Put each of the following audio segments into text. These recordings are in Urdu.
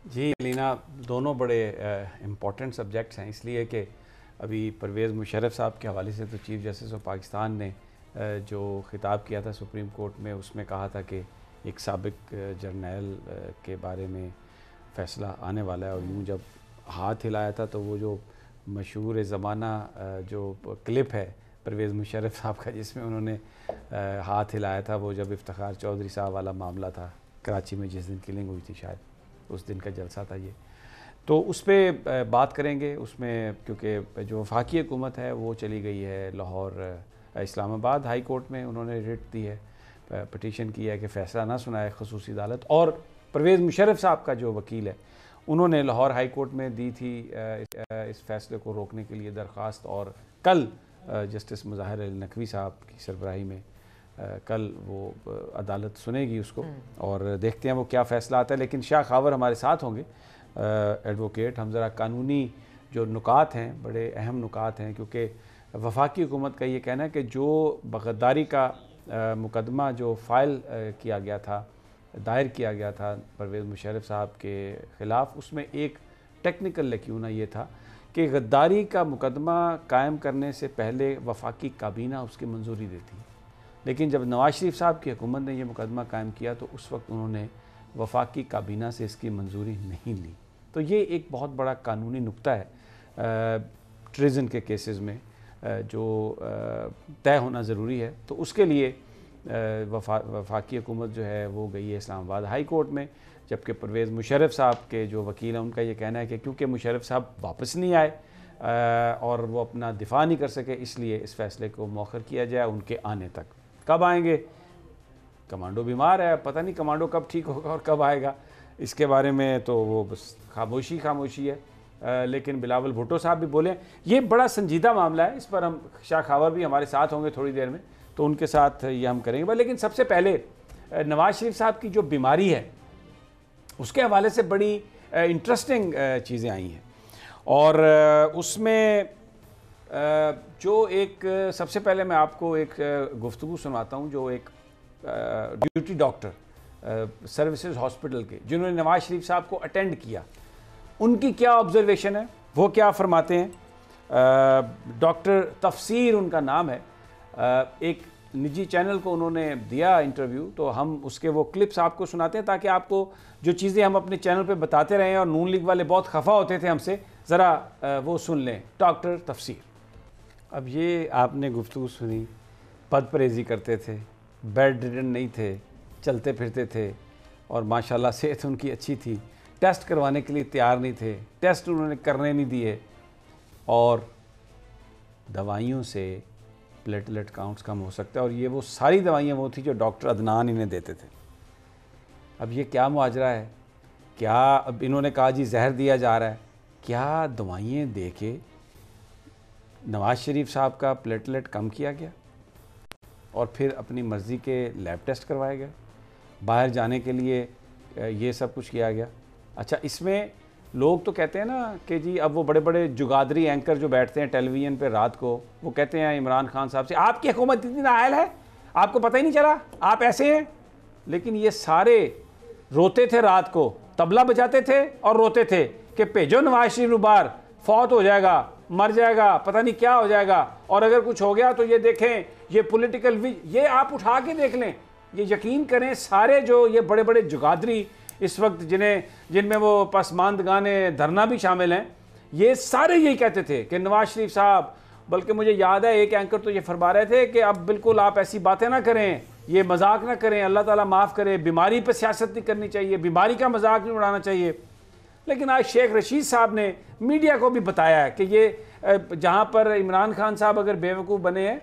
جی علینا، دونوں بڑے امپورٹنٹ سبجیکٹس ہیں، اس لیے کہ ابھی پرویز مشرف صاحب کے حوالے سے تو چیف جسٹس آف پاکستان نے جو خطاب کیا تھا سپریم کورٹ میں، اس میں کہا تھا کہ ایک سابق جرنیل کے بارے میں فیصلہ آنے والا ہے، اور یوں جب ہاتھ ہلایا تھا تو وہ جو مشہور زمانہ جو کلپ ہے پرویز مشرف صاحب کا، جس میں انہوں نے ہاتھ ہلایا تھا، وہ جب افتخار چودھری صاحب والا معاملہ تھا کراچی میں جس دن کلنگ ہوئی تھی، شاید اس دن کا جلسہ تھا یہ، تو اس پہ بات کریں گے اس میں، کیونکہ جو وفاقی حکومت ہے وہ چلی گئی ہے لاہور اسلام آباد ہائی کورٹ میں، انہوں نے ریٹ دی ہے، پٹیشن کی ہے کہ فیصلہ نہ سنائے خصوصی عدالت، اور پرویز مشرف صاحب کا جو وکیل ہے انہوں نے لاہور ہائی کورٹ میں دی تھی اس فیصلے کو روکنے کے لیے درخواست، اور کل جسٹس مظاہر علی نقوی صاحب کی سربراہی میں کل وہ عدالت سنے گی اس کو، اور دیکھتے ہیں وہ کیا فیصلہ آتا ہے۔ لیکن شاہ خاور ہمارے ساتھ ہوں گے ایڈوکیٹ، ہم ذرا قانونی جو نکات ہیں، بڑے اہم نکات ہیں، کیونکہ وفاقی حکومت کا یہ کہنا ہے کہ جو غداری کا مقدمہ جو فائل کیا گیا تھا، دائر کیا گیا تھا پرویز مشرف صاحب کے خلاف، اس میں ایک ٹیکنیکل لیکیونہ یہ تھا کہ غداری کا مقدمہ قائم کرنے سے پہلے وفاقی کابینہ اس کی منظوری دیتی، لیکن جب نواز شریف صاحب کی حکومت نے یہ مقدمہ قائم کیا تو اس وقت انہوں نے وفاقی کابینہ سے اس کی منظوری نہیں لی۔ تو یہ ایک بہت بڑا قانونی نکتہ ہے ٹریزن کے کیسز میں جو طے ہونا ضروری ہے، تو اس کے لیے وفاقی حکومت جو ہے وہ گئی ہے اسلام آباد ہائی کورٹ میں، جبکہ پرویز مشرف صاحب کے جو وکیل ہیں ان کا یہ کہنا ہے کہ کیونکہ مشرف صاحب واپس نہیں آئے اور وہ اپنا دفاع نہیں کر سکے، اس لیے اس فیصلے کو مؤخر کیا جائے ان کے آنے تک۔ کب آئیں گے؟ کمانڈو بیمار ہے، پتہ نہیں کمانڈو کب ٹھیک ہوگا اور کب آئے گا، اس کے بارے میں تو وہ بس خاموشی ہے، لیکن بلاول بھٹو صاحب بھی بولے، یہ بڑا سنجیدہ معاملہ ہے، اس پر ہم شاہ خاور بھی ہمارے ساتھ ہوں گے تھوڑی دیر میں، تو ان کے ساتھ یہ ہم کریں گے۔ لیکن سب سے پہلے نواز شریف صاحب کی جو بیماری ہے اس کے حوالے سے بڑی انٹرسٹنگ چیزیں آئی ہیں، اور اس میں جو ایک سب سے پہلے میں آپ کو ایک گفتگو سنواتا ہوں جو ایک ڈیوٹی ڈاکٹر سروسز ہاسپٹل کے، جنہوں نے نواز شریف صاحب کو اٹینڈ کیا، ان کی کیا آبزرویشن ہے، وہ کیا فرماتے ہیں۔ ڈاکٹر تفسیر ان کا نام ہے، ایک نجی چینل کو انہوں نے دیا انٹرویو، تو ہم اس کے وہ کلپس آپ کو سناتے ہیں تاکہ آپ کو جو چیزیں ہم اپنے چینل پہ بتاتے رہے ہیں اور نون لیگ والے بہت خفا ہوتے تھے ہم سے، ذرا وہ سن لیں۔ ڈاکٹر تفسیر، اب یہ آپ نے گفتگو سنی، بد پرہیزی کرتے تھے، بیڈ ریڈن نہیں تھے، چلتے پھرتے تھے، اور ماشاءاللہ صحت ان کی اچھی تھی، ٹیسٹ کروانے کے لیے تیار نہیں تھے، ٹیسٹ انہوں نے کرنے نہیں دیے، اور دوائیوں سے پلیٹلیٹ کاؤنٹس کم ہو سکتا ہے، اور یہ وہ ساری دوائیاں وہ تھی جو ڈاکٹر عدنان انہیں دیتے تھے۔ اب یہ کیا معاجرہ ہے؟ کیا اب انہوں نے کہا جی زہر دیا جا رہا ہے، کیا دوائیں دے کے نواز شریف صاحب کا پلیٹلیٹ کم کیا گیا اور پھر اپنی مرضی کے لیب ٹیسٹ کروائے گئے، باہر جانے کے لیے یہ سب کچھ کیا گیا؟ اچھا، اس میں لوگ تو کہتے ہیں نا کہ جی اب وہ بڑے بڑے جگادری اینکر جو بیٹھتے ہیں ٹیلی ویژن پہ رات کو، وہ کہتے ہیں عمران خان صاحب سے آپ کی حکومت اتنی نااہل ہے، آپ کو پتہ ہی نہیں چلا، آپ ایسے ہیں۔ لیکن یہ سارے روتے تھے رات کو، طبلہ بجاتے تھے اور روتے تھے کہ بھیجو نواز شریف باہر، فوت ہو جائے گا، مر جائے گا، پتہ نہیں کیا ہو جائے گا، اور اگر کچھ ہو گیا تو یہ دیکھیں یہ پولیٹیکل یہ آپ اٹھا کے دیکھ لیں، یہ یقین کریں سارے جو یہ بڑے بڑے جگادری اس وقت جن میں وہ پسماندگان دھرنا بھی شامل ہیں، یہ سارے یہی کہتے تھے کہ نواز شریف صاحب، بلکہ مجھے یاد ہے ایک اینکر تو یہ فرما رہے تھے کہ اب بالکل آپ ایسی باتیں نہ کریں، یہ مذاق نہ کریں، اللہ تعالیٰ معاف کرے، بیماری پہ سیاست نہیں کرنی چاہیے، بیماری کا مذاق نہیں اڑانا چاہیے۔ لیکن آج شیخ رشید صاحب نے میڈیا کو بھی بتایا ہے کہ یہ جہاں پر عمران خان صاحب اگر بیوقوف بنے ہیں،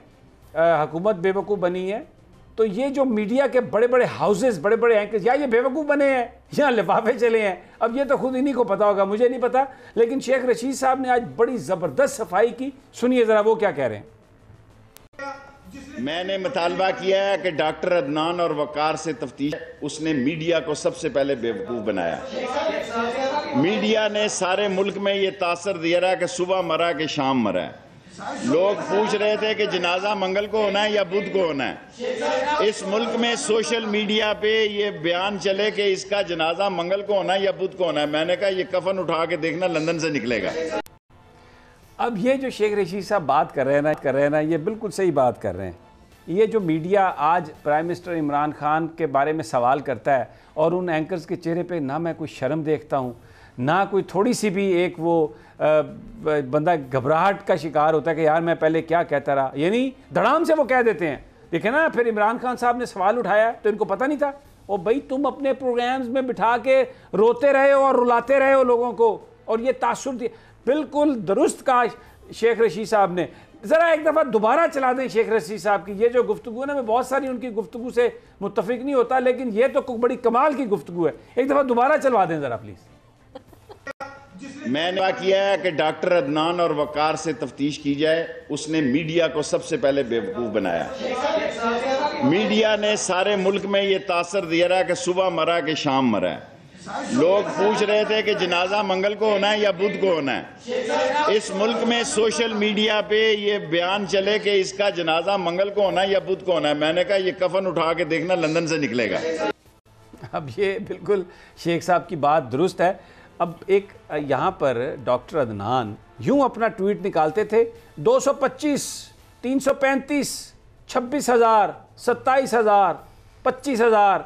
حکومت بیوقوف بنی ہے، تو یہ جو میڈیا کے بڑے بڑے ہاؤسز، بڑے بڑے اینکرز، یا یہ بیوقوف بنے ہیں یا لفافے چلے ہیں، اب یہ تو خود انہی کو پتا ہوگا، مجھے نہیں پتا۔ لیکن شیخ رشید صاحب نے آج بڑی زبردست صفائی کی، سنیے ذرا وہ کیا کہہ رہے ہیں۔ میں نے مطالبہ کیا ہے کہ ڈاکٹر عدنان اور وقار سے تفتیش، اس نے میڈیا کو سب سے پہلے بیوقوف بنایا۔ میڈیا نے سارے ملک میں یہ تاثر دیا رہا کہ صبح مرا کہ شام مرا ہے۔ لوگ پوچھ رہے تھے کہ جنازہ منگل کو ہونا ہے یا بدھ کو ہونا ہے۔ اس ملک میں سوشل میڈیا پہ یہ بیان چلے کہ اس کا جنازہ منگل کو ہونا ہے یا بدھ کو ہونا ہے، میں نے کہا یہ کفن اٹھا کے دیکھنا لندن سے نکلے گا۔ اب یہ جو شیخ رشید صاحب بات کر رہے ہیں نا یہ بالکل صحیح بات کر رہے ہیں۔ یہ جو میڈیا آج پرائم منسٹر عمران خان کے بارے میں سوال کرتا ہے اور ان اینکرز کے چہرے پہ نہ میں کوئی شرم دیکھتا ہوں، نہ کوئی تھوڑی سی بھی ایک وہ بندہ گھبراہٹ کا شکار ہوتا ہے کہ یار میں پہلے کیا کہتا رہا، یعنی دھڑام سے وہ کہہ دیتے ہیں۔ دیکھیں نا پھر عمران خان صاحب نے سوال اٹھایا تو ان کو پتہ نہیں تھا، اور بھائی تم اپنے پروگرامز میں بٹھا کے روتے رہے ہو اور رلاتے رہے ہو لوگوں کو، اور یہ تاثر دیا۔ بالکل درست کہا شیخ رشید صاحب نے۔ ذرا ایک دفعہ دوبارہ چلا دیں شیخ رشید صاحب کی یہ جو گفتگو ہے نا، میں بہت ساری ان کی گفتگو سے متفق نہیں ہوتا، لیکن یہ تو بڑی کمال کی گفتگو ہے، ایک دفعہ دوبارہ چلوا دیں ذرا پلیز۔ میں نے کیا ہے کہ ڈاکٹر عدنان اور وقار سے تفتیش کی جائے، اس نے میڈیا کو سب سے پہلے بیوقوف بنایا۔ میڈیا نے سارے ملک میں یہ تاثر دیا رہا کہ صبح مرا کہ شام مرا ہے۔ لوگ پوچھ رہے تھے کہ جنازہ منگل کو ہونا ہے یا بدھ کو ہونا ہے۔ اس ملک میں سوشل میڈیا پہ یہ بیان چلے کہ اس کا جنازہ منگل کو ہونا ہے یا بدھ کو ہونا ہے، میں نے کہا یہ کفن اٹھا کے دیکھنا لندن سے نکلے گا۔ اب یہ بالکل شیخ صاحب کی بات درست ہے۔ اب ایک یہاں پر ڈاکٹر عدنان یوں اپنا ٹویٹ نکالتے تھے 225 335 26,000 27,000 25,000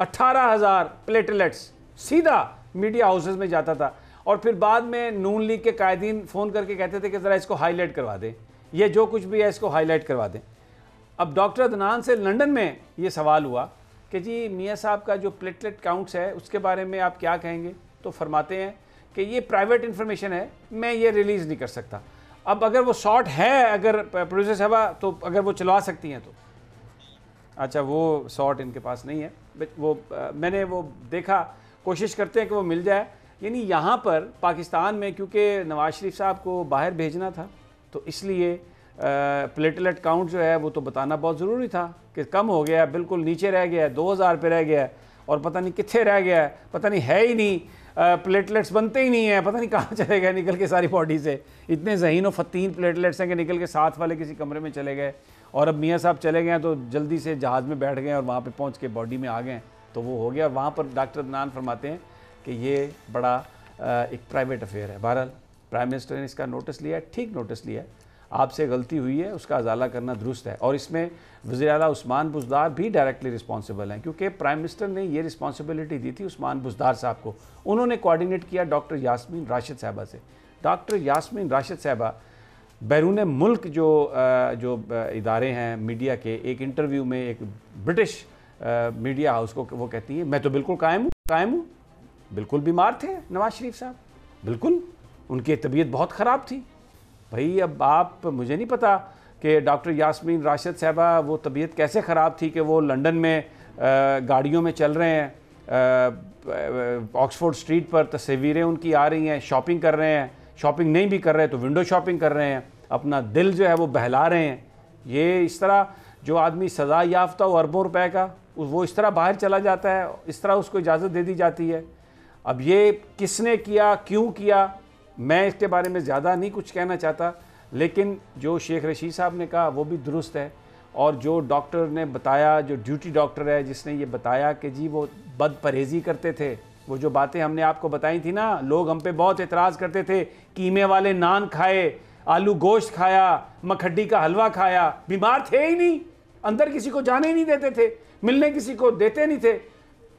18,000 پلیٹلیٹس، سیدھا میڈیا ہاؤسز میں جاتا تھا، اور پھر بعد میں نون لیگ کے قائدین فون کر کے کہتے تھے کہ ذرا اس کو ہائی لائٹ کروا دیں، یہ جو کچھ بھی ہے اس کو ہائی لائٹ کروا دیں۔ اب ڈاکٹر عدنان سے لنڈن میں یہ سوال ہوا کہ جی میاں صاحب کا جو پلیٹلیٹ کاؤنٹس ہے اس کے بارے میں آپ کیا کہیں گے؟ تو فرماتے ہیں کہ یہ پرائیویٹ انفارمیشن ہے، میں یہ ریلیز نہیں کر سکتا۔ اب اگر وہ شارٹ ہے، اگر پروڈیوسر صاحبہ تو اگر وہ چلوا سکتی ہیں تو اچھا وہ شارٹ ان کے پاس نہیں ہے، وہ میں نے وہ دیکھا، کوشش کرتے ہیں کہ وہ مل جائے۔ یعنی یہاں پر پاکستان میں کیونکہ نواز شریف صاحب کو باہر بھیجنا تھا تو اس لیے پلیٹلیٹ کاؤنٹ جو ہے وہ تو بتانا بہت ضروری تھا کہ کم ہو گیا ہے، بالکل نیچے رہ گیا ہے، 2,000 پہ رہ گیا ہے، اور پتہ نہیں کتنے رہ گیا ہے، پتہ نہیں ہے ہی نہیں، پلیٹلیٹس بنتے ہی نہیں ہیں، پتہ نہیں کہاں چلے گئے نکل کے ساری باڈی سے۔ اتنے ذہین و فتین پلیٹلیٹس ہیں کہ نکل کے ساتھ والے کسی کمرے میں چلے گئے، اور اب میاں صاحب چلے گئے ہیں تو جلدی سے جہاز میں بیٹھ گئے اور وہاں پہ پہنچ کے باڈی میں آ گئے ہیں تو وہ ہو گیا۔ اور وہاں پر ڈاکٹر عدنان فرماتے ہیں کہ یہ بڑا ایک پرائیویٹ افیئر ہے۔ بہرحال پرائم منسٹر نے اس کا نوٹس لیا ہے، ٹھیک نوٹس لیا ہے، آپ سے غلطی ہوئی ہے، اس کا ازالہ کرنا درست ہے، اور اس میں وزیر اعلیٰ عثمان بزدار بھی ڈائریکٹلی رسپانسبل ہیں، کیونکہ پرائم منسٹر نے یہ رسپانسبلٹی دی تھی عثمان بزدار صاحب کو، انہوں نے کوارڈینیٹ کیا ڈاکٹر یاسمین راشد صاحبہ سے۔ ڈاکٹر یاسمین راشد صاحبہ بیرون ملک جو ادارے ہیں میڈیا کے، ایک انٹرویو میں ایک برٹش میڈیا ہاؤس کو وہ کہتی ہیں میں تو بالکل قائم ہوں، بالکل بیمار تھے نواز شریف صاحب، بالکل ان کی طبیعت بہت خراب تھی۔ بھائی اب آپ، مجھے نہیں پتا کہ ڈاکٹر یاسمین راشد صاحبہ وہ طبیعت کیسے خراب تھی کہ وہ لنڈن میں گاڑیوں میں چل رہے ہیں، آکسفورڈ اسٹریٹ پر تصویریں ان کی آ رہی ہیں، شاپنگ کر رہے ہیں، شاپنگ نہیں بھی کر رہے تو ونڈو شاپنگ کر رہے ہیں، اپنا دل جو ہے وہ بہلا رہے ہیں۔ یہ اس طرح جو آدمی سزا یافتہ ہو اربوں روپے کا، وہ اس طرح باہر چلا جاتا ہے، اس طرح اس کو اجازت دے دی جاتی ہے۔ اب یہ کس نے کیا، کیوں کیا، میں اس کے بارے میں زیادہ نہیں کچھ کہنا چاہتا، لیکن جو شیخ رشید صاحب نے کہا وہ بھی درست ہے، اور جو ڈاکٹر نے بتایا، جو ڈیوٹی ڈاکٹر ہے جس نے یہ بتایا کہ جی وہ بد پرہیزی کرتے تھے، وہ جو باتیں ہم نے آپ کو بتائی تھی نا، لوگ ہم پہ بہت اعتراض کرتے تھے، قیمے والے نان کھائے، آلو گوشت کھایا، مکھڈی کا حلوہ کھایا، بیمار تھے ہی نہیں، اندر کسی کو جانے ہی نہیں دیتے تھے، ملنے کسی کو دیتے نہیں تھے۔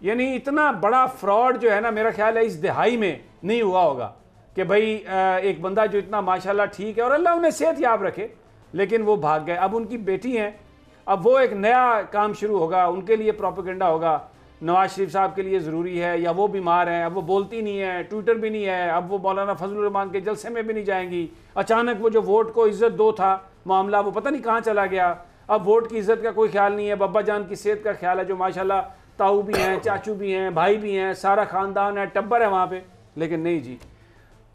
یعنی اتنا بڑا فراڈ جو ہے نا، میرا خیال ہے اس دہائی میں نہیں ہوا ہوگا کہ بھئی ایک بندہ جو اتنا ماشاءاللہ ٹھیک ہے اور اللہ انہیں صحت یاب رکھے، لیکن وہ بھاگ گئے۔ اب ان کی بیٹی ہیں، اب وہ ایک نیا کام شروع ہوگا، ان کے لیے پروپیگنڈا ہوگا، نواز شریف صاحب کے لیے ضروری ہے، یا وہ بیمار ہیں، اب وہ بولتی نہیں ہے، ٹویٹر بھی نہیں ہے، اب وہ مولانا فضل الرحمان کے جلسے میں بھی نہیں جائیں گی، اچانک وہ جو ووٹ کو عزت دو تھا معاملہ وہ پتہ نہیں کہاں چلا گیا، اب ووٹ کی عزت کا کوئی خیال نہیں ہے، بابا جان کی صحت کا خیال ہے، جو ماشاءاللہ تاؤ بھی ہیں، چاچو بھی ہیں، بھائی بھی ہیں، سارا خاندان ہے، ٹبر ہے وہاں پہ، لیکن نہیں جی۔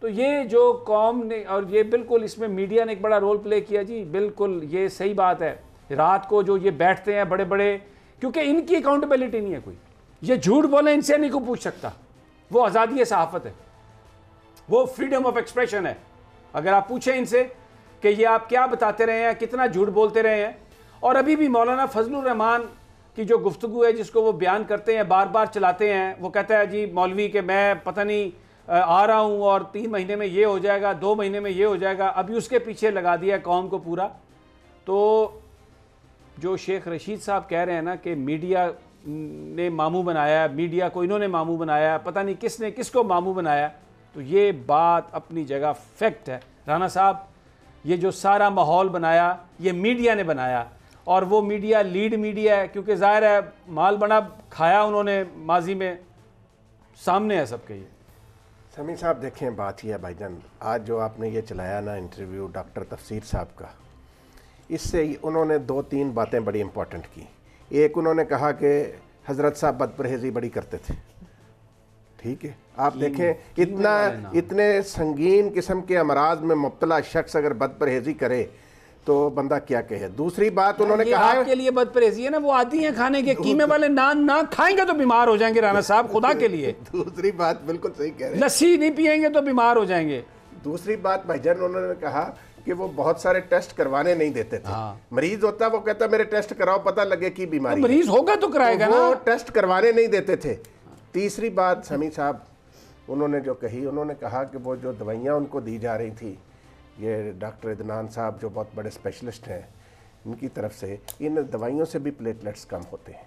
تو یہ جو قوم نے، اور یہ بالکل اس میں میڈیا نے ایک بڑا رول پلے کیا جی، بالکل یہ صحیح بات ہے۔ رات کو جو یہ بیٹھتے ہیں بڑے بڑے، کیونکہ ان کی اکاؤنٹیبلٹی نہیں ہے کوئی، یہ جھوٹ بولیں ان سے نہیں کو پوچھ سکتا، وہ آزادی صحافت ہے، وہ فریڈم آف ایکسپریشن ہے۔ اگر آپ پوچھیں ان سے کہ یہ آپ کیا بتاتے رہے ہیں, کتنا جھوٹ بولتے رہے ہیں. اور ابھی بھی مولانا فضل الرحمان کی جو گفتگو ہے جس کو وہ بیان کرتے ہیں, بار بار چلاتے ہیں, وہ کہتا ہے جی مولوی کہ میں پتہ نہیں آ رہا ہوں اور 3 مہینے میں یہ ہو جائے گا, 2 مہینے میں یہ ہو جائے گا. ابھی اس کے پیچھے لگا دیا قوم کو پورا. تو جو شیخ رشید صاحب کہہ رہے ہیں نا کہ میڈیا نے ماموں بنایا, میڈیا کو انہوں نے ماموں بنایا, پتہ نہیں کس نے کس کو ماموں بنایا, تو یہ بات اپنی جگہ فیکٹ ہے. رانا صاحب یہ جو سارا ماحول بنایا یہ میڈیا نے بنایا, اور وہ میڈیا لیڈ میڈیا ہے کیونکہ ظاہر ہے مال بنا کھایا انہوں نے ماضی میں, سامنے ہے سب کے. یہ سمیع صاحب دیکھیں بات یہ ہے بھائی جان, آج جو آپ نے یہ چلایا نا انٹرویو ڈاکٹر تفسیر صاحب کا, اس سے انہوں نے 2-3 باتیں بڑی امپورٹنٹ کی. ایک انہوں نے کہا کہ حضرت صاحب بد پرہیزی بڑی کرتے تھے. ٹھیک ہے, آپ دیکھیں اتنے سنگین قسم کے امراض میں مبتلا شخص اگر بد پرہیزی کرے تو بندہ کیا کہے. دوسری بات انہوں نے کہا آپ کے لیے بد پرہیزی ہے نا, وہ عادی ہیں کھانے کے, قیمے والے نان نہ کھائیں گے تو بیمار ہو جائیں گے رانا صاحب, خدا کے لیے. دوسری بات بالکل صحیح کہہ رہے ہیں, لسی نہیں پیئیں گے تو بیمار ہو جائیں گے. دوسری بات بھائی جان انہوں نے کہا کہ وہ بہت سارے ٹیسٹ کروانے نہیں دیتے تھے. مریض ہوتا وہ کہتا میرے ٹیسٹ کراؤ پتہ لگے کی بیماری, مریض ہوگا تو کرائے گا نا, وہ ٹیسٹ کروانے نہیں دیتے تھے. تیسری بات سمیع صاحب انہوں نے جو کہی, انہوں نے کہا کہ وہ جو دوائیاں ان کو دی جا رہی تھی, یہ ڈاکٹر عدنان صاحب جو بہت بڑے اسپیشلسٹ ہیں ان کی طرف سے, ان دوائیوں سے بھی پلیٹلیٹس کم ہوتے ہیں.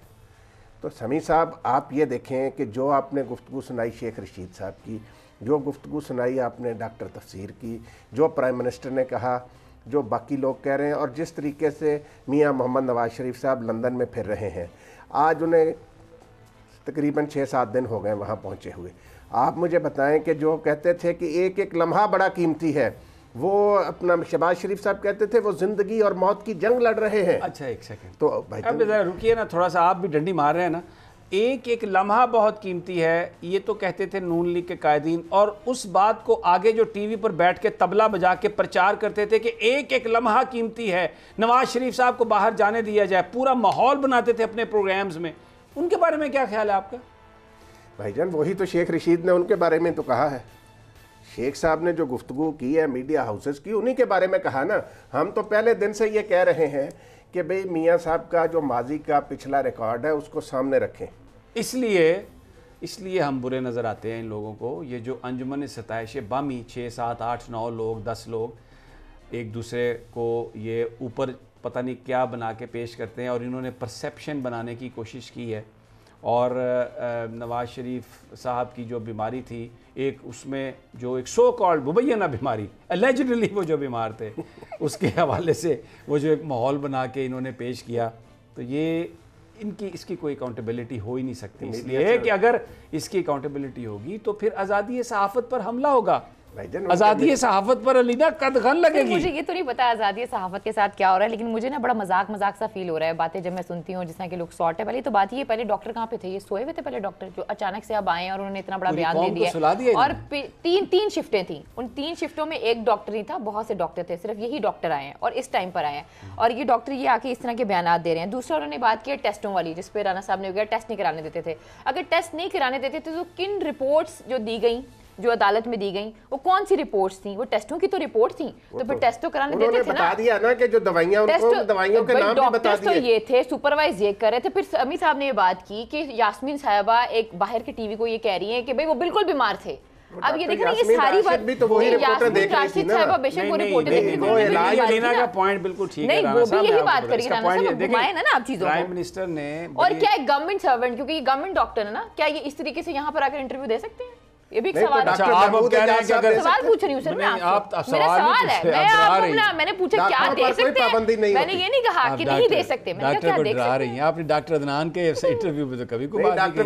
تو سمیع صاحب آپ یہ دیکھیں کہ جو آپ نے گفتگو سنائی شیخ رشید صاحب کی, جو گفتگو سنائی آپ نے ڈاکٹر تفسیر کی, جو پرائم منسٹر نے کہا, جو باقی لوگ کہہ رہے ہیں, اور جس طریقے سے میاں محمد نواز شریف صاحب لندن میں پھر رہے ہیں, آج انہیں تقریباً 6-7 دن ہو گئے وہاں پہنچے ہوئے. آپ مجھے بتائیں کہ جو کہتے تھے کہ ایک ایک لمحہ بڑا قیمتی ہے, وہ اپنا شہباز شریف صاحب کہتے تھے وہ زندگی اور موت کی جنگ لڑ رہے ہیں. اچھا ایک سیکنڈ, تو بھائی اب ذرا رکیے نا تھوڑا سا, آپ بھی ڈنڈی مار رہے ہیں نا. ایک ایک لمحہ بہت قیمتی ہے, یہ تو کہتے تھے نون لیگ کے قائدین, اور اس بات کو آگے جو ٹی وی پر بیٹھ کے طبلہ بجا کے پرچار کرتے تھے کہ ایک ایک لمحہ قیمتی ہے, نواز شریف صاحب کو باہر جانے دیا جائے, پورا ماحول بناتے تھے اپنے پروگرامز میں. ان کے بارے میں کیا خیال ہے آپ کا؟ بھائی جان وہی تو شیخ رشید نے ان کے بارے میں تو کہا ہے. شیخ صاحب نے جو گفتگو کی ہے میڈیا ہاؤسز کی, انہی کے بارے میں کہا نا. ہم تو پہلے دن سے یہ کہہ رہے ہیں کہ بھئی میاں صاحب کا جو ماضی کا پچھلا ریکارڈ ہے اس کو سامنے رکھیں. اس لیے ہم برے نظر آتے ہیں ان لوگوں کو. یہ جو انجمن ستائش بامی 6, 7, 8, 9 لوگ 10 لوگ ایک دوسرے کو یہ اوپر پتہ نہیں کیا بنا کے پیش کرتے ہیں, اور انہوں نے پرسیپشن بنانے کی کوشش کی ہے. اور نواز شریف صاحب کی جو بیماری تھی, ایک اس میں جو ایک سو کالڈ مبینہ بیماری, اللیجڈلی وہ جو بیمار تھے, اس کے حوالے سے وہ جو ایک ماحول بنا کے انہوں نے پیش کیا, تو یہ اس کی کوئی اکاؤنٹیبلٹی ہو ہی نہیں سکتی. اس لیے کہ اگر اس کی اکاؤنٹیبلٹی ہوگی تو پھر آزادی صحافت پر حملہ ہوگا, آزادی صحافت پر علینا قدغن لگے گی. مجھے یہ تو نہیں پتا آزادی صحافت کے ساتھ کیا ہو رہا ہے, لیکن مجھے نا بڑا مذاق سا فیل ہو رہا ہے باتیں جب میں سنتی ہوں, جس طرح کہ لوگ سارٹ ہے. پہلے تو بات یہ, پہلے ڈاکٹر کہاں پہ تھے؟ یہ سوئے ہوئے تھے پہلے ڈاکٹر, جو اچانک سے اب آئے ہیں اور انہوں نے اتنا بڑا بیان دے دیا. اور 3 شفٹیں تھیں, ان 3 شفٹوں میں ایک ڈاکٹر ہی تھا, بہت سے ڈاکٹر تھے, صرف یہی ڈاکٹر آئے ہیں اور اس ٹائم پر آئے ہیں, اور یہ ڈاکٹر یہ آ کے اس طرح کے بیانات دے رہے ہیں. دوسرا انہوں نے بات کی ٹیسٹوں والی, جس پہ رانا صاحب نے کہا ٹیسٹ نہیں کرانے دیتے تھے. اگر ٹیسٹ نہیں کرانے دیتے تھے تو کن رپورٹس جو دی گئیں, جو عدالت میں دی گئیں, وہ کون سی رپورٹس تھیں؟ وہ ٹیسٹوں کی تو رپورٹ تھیں, تو پھر ٹیسٹ تو کرانے دیتے تھے نا. بتا دیا نا کہ جو دوائیاں ان کو, دوائیوں کے نام بھی بتا دیے. تو یہ تھے سپروائز یہ کر رہے تھے. پھر سمیع صاحب نے یہ بات کی کہ یاسمین صاحبہ ایک باہر کے ٹی وی کو یہ کہہ رہی ہیں کہ بھئی وہ بالکل بیمار تھے. اب یہ دیکھیں یہ ساری بات بھی تو وہی رپورٹر دیکھ رہی تھی نا. صاحبہ بے شک وہ رپورٹر دیکھ رہی تھی, لینا کا پوائنٹ بالکل ٹھیک ہے. نہیں وہ بھی یہی بات کری رانا صاحب, گھمائے نا آپ چیزوں کو. پرائم منسٹر نے, اور کیا ایک گورنمنٹ سرونٹ, کیونکہ یہ گورنمنٹ ڈاکٹر ہے نا, کیا یہ اس طریقے سے یہاں پر آ کر انٹرویو دے سکتے ہیں؟ یہ بھی ایک سوال ہے. آپ کہہ رہے ہیں کہ اگر سوال پوچھ رہی ہوں سر میں آپ سے, میرا سوال ہے, میں نے پوچھا کیا دے سکتے ہیں, میں نے یہ نہیں کہا کہ نہیں دے سکتے, میں نے کہا کیا دیکھ سکتے ہیں. آپ نے ڈاکٹر عدنان کے انٹرویو میں تو کبھی کوئی بات نہیں کی.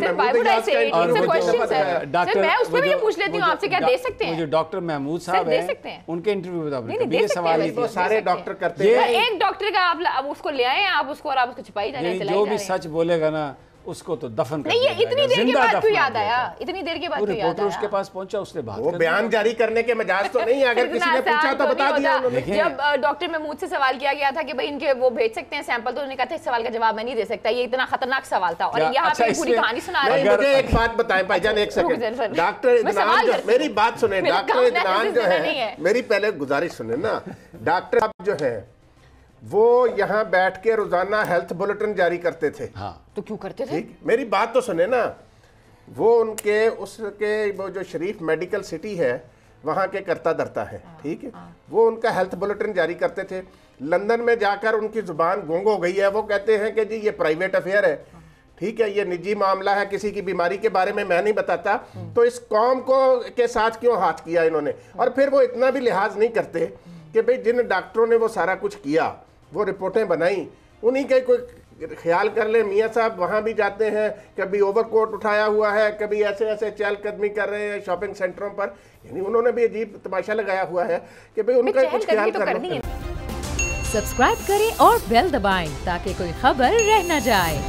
میں اس میں بھی یہ پوچھ لیتی ہوں آپ سے, کیا دے سکتے ہیں؟ جو ڈاکٹر محمود صاحب ہیں ان کے انٹرویو میں آپ نے یہ سوال نہیں, سارے ڈاکٹر کرتے ہیں. ایک ڈاکٹر کا آپ اس کو لے آئیں, آپ اس کو اور آپ اس کو چھپائی جائیں. جو بھی سچ بولے گا نا اس کو تو دفن کر نہیں دیا یہ اتنی دیر کے بعد کیوں یاد آیا؟ اتنی دیر کے بعد کیوں یاد رپورٹر اس کے آیا؟ پاس پہنچا، اس نے بات وہ بیان جاری کرنے کے مجاز تو نہیں، اگر کسی نے پوچھا تو بتا دیا انہوں نے۔ جب ڈاکٹر محمود سے سوال کیا گیا تھا کہ بھائی ان کے وہ بھیج سکتے ہیں سیمپل، تو انہوں نے کہا تھا اس سوال کا جواب میں نہیں دے سکتا، یہ اتنا خطرناک سوال تھا، اور یہاں پہ پوری کہانی سنا رہے ہیں۔ مجھے ایک بات بتائیں بھائی جان، ایک سیکنڈ، ڈاکٹر ادنان جو، میری بات سنیں، ڈاکٹر ادنان جو ہے، میری پہلے گزارش سنیں نا، ڈاکٹر صاحب جو ہیں وہ یہاں بیٹھ کے روزانہ ہیلتھ بلیٹن جاری کرتے تھے۔ ہاں تو کیوں کرتے تھے؟ میری بات تو سنیں نا، وہ ان کے اس کے وہ جو شریف میڈیکل سٹی ہے وہاں کے کرتا درتا ہے، ٹھیک ہے، وہ ان کا ہیلتھ بلیٹن جاری کرتے تھے۔ لندن میں جا کر ان کی زبان گونگ ہو گئی ہے، وہ کہتے ہیں کہ جی یہ پرائیویٹ افیئر ہے، ٹھیک ہے، یہ نجی معاملہ ہے، کسی کی بیماری کے بارے میں نہیں بتاتا، تو اس قوم کو کے ساتھ کیوں ہاتھ کیا انہوں نے؟ اور پھر وہ اتنا بھی لحاظ نہیں کرتے کہ بھئی جن ڈاکٹروں نے وہ سارا کچھ کیا، وہ رپورٹیں بنائیں، انہی کے کوئی خیال کر لیں۔ میاں صاحب وہاں بھی جاتے ہیں، کبھی اوور کوٹ اٹھایا ہوا ہے، کبھی ایسے ایسے چہل قدمی کر رہے ہیں شاپنگ سینٹروں پر، یعنی انہوں نے بھی عجیب تماشا لگایا ہوا ہے کہ بھئی ان کا کچھ خیال کر لیں۔ سبسکرائب کریں اور بیل دبائیں تاکہ کوئی خبر رہ نہ جائے۔